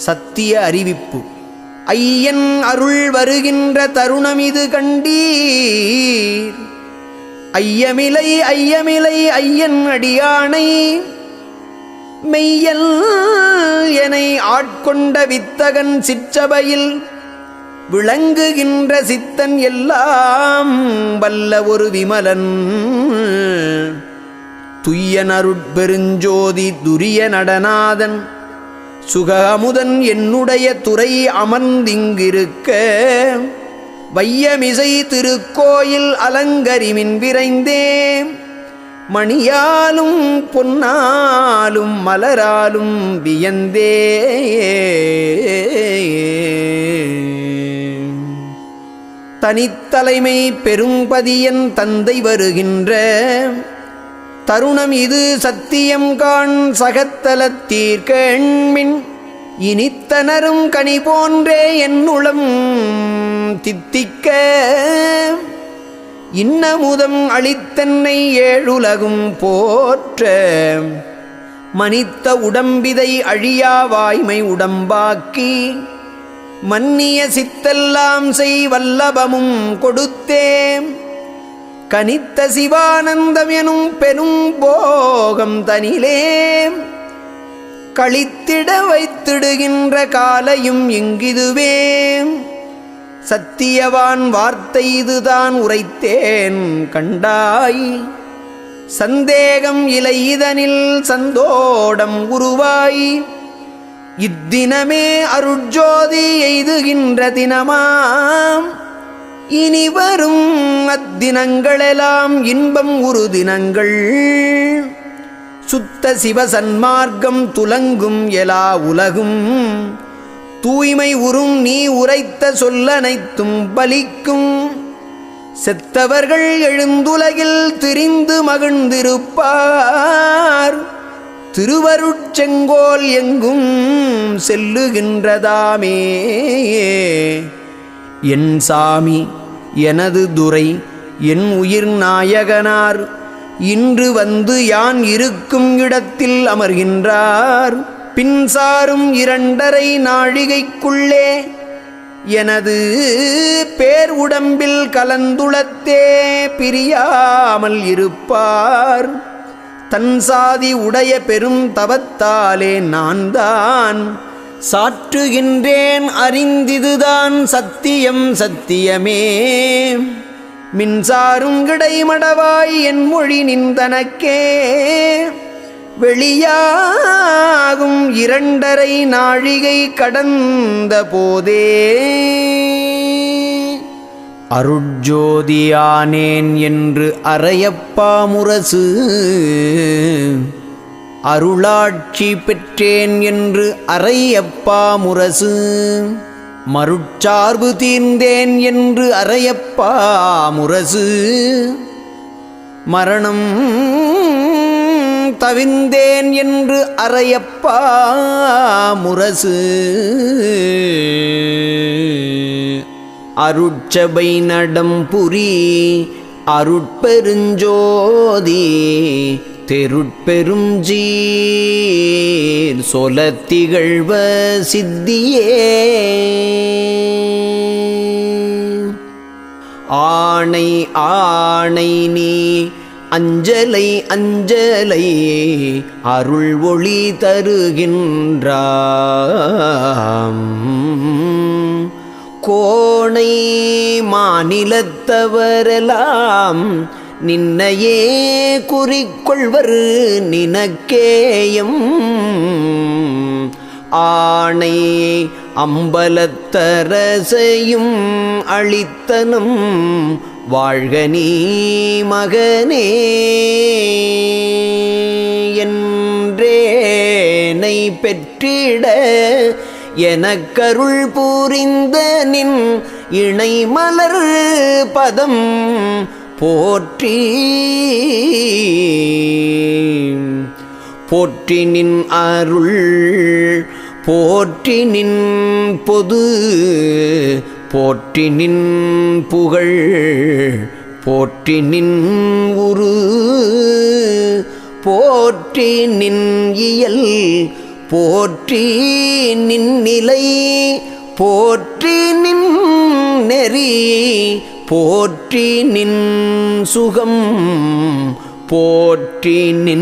சத்திய அறிவிப்பு. ஐயன் அருள் வருகின்ற தருணமிது கண்டீர். ஐயமிலை ஐயமிலை ஐயன் அடியானை மெய்யல் எனை ஆட்கொண்ட வித்தகன் சிற்றபையில் விளங்குகின்ற சித்தன் எல்லாம் வல்ல ஒரு விமலன் துய்யனருட்பெருஞ்சோதி துரிய நடநாதன் சுகமுதன் என்னுடைய துறை அமர்ந்திங்கிருக்க வையமிசை திருக்கோயில் அலங்கரிமின் விரைந்தே மணியாலும் பொன்னாலும் மலராலும் வியந்தே தனித்தலைமை பெரும்பதியன் தந்தை வருகின்ற தருணம் இது சத்தியம் காண் சகத்தலத்தீர்கண்மின் இனித்தனரும் கனி போன்றே என்னுளம் தித்திக்க இன்னமுதம் அளித்தன்னை ஏழுலகும் போற்ற மனித்த உடம்பிதை அழியா வாய்மை உடம்பாக்கி மன்னிய சித்தெல்லாம் செய் வல்லபமும் கொடுத்தேம் கனித்த சிவானந்தம் எனும் பெரும் போகம் தனிலே களித்திட வைத்திடுகின்ற காலையும் இங்கிதுவே சத்தியவான் வார்த்தை இதுதான் உரைத்தேன் கண்டாய் சந்தேகம் இலை இதனில் சந்தோடம் உருவாய் இத்தினமே அருட்ஜோதி எய்துகின்ற தினமாம் இனி வரும் அத்தினங்களெல்லாம் இன்பம் உரு தினங்கள் சுத்த சிவசன்மார்க்கம் துலங்கும் எலா உலகும் தூய்மை உறும் நீ உரைத்த சொல்லனைத்தும் பலிக்கும் செத்தவர்கள் எழுந்துலகில் திரிந்து மகிழ்ந்திருப்பார் திருவருட்செங்கோல் எங்கும் செல்லுகின்றதாமே என் சாமி எனது துரை என் உயிர் நாயகனார் இன்று வந்து யான் இருக்கும் இடத்தில் அமர்கின்றார் பின்சாரும் 2.5 நாழிகைக்குள்ளே எனது பேர் உடம்பில் கலந்துளத்தே பிரியாமல் இருப்பார் தன் சாதி உடைய பெரும் தவத்தாலே நான் தான் சாற்றுகின்றேன் அறிந்திதுதான் சத்தியம் சத்தியமே மின்சாரும் கிடைமடவாய் என் மொழி நின்றனக்கே வெளியாகும் 2.5 நாழிகை கடந்த போதே அருட்ஜோதியானேன் என்று அறையப்பா முரசு அருளாட்சி பெற்றேன் என்று அறையப்பா முரசு மருட்சார்பு தீர்ந்தேன் என்று அறையப்பா முரசு மரணம் தவிர்ந்தேன் என்று அறையப்பா முரசு அருட்சபை நடம்புரி அருட்பெருஞ்சோதி தெருட்பெரும் ஜீர் சொலத்திகழ்வ சித்தியே ஆணை ஆணை நீ அஞ்சலை அஞ்சலை அருள் ஒளி தருகின்றாம் கோணை மாநிலத்தவரெல்லாம் நின்னையே குறிக்கொள்வர் நினக்கேயம் ஆணை அம்பலத்தரசையும் அளித்தனும் வாழ்க நீ மகனே என்றேனை பெற்றிட எனக்கருள் புரிந்த நின் இணை மலர் பதம் போற்றி போற்றி நின் அருள் போற்றி நின் பொது போற்றி நின் புகழ் போற்றி நின் உரு போற்றி நின் இயல் போற்றி நின் நிலை போற்றி நின் நெறி போற்றி நின் சுகம் போற்றி நின்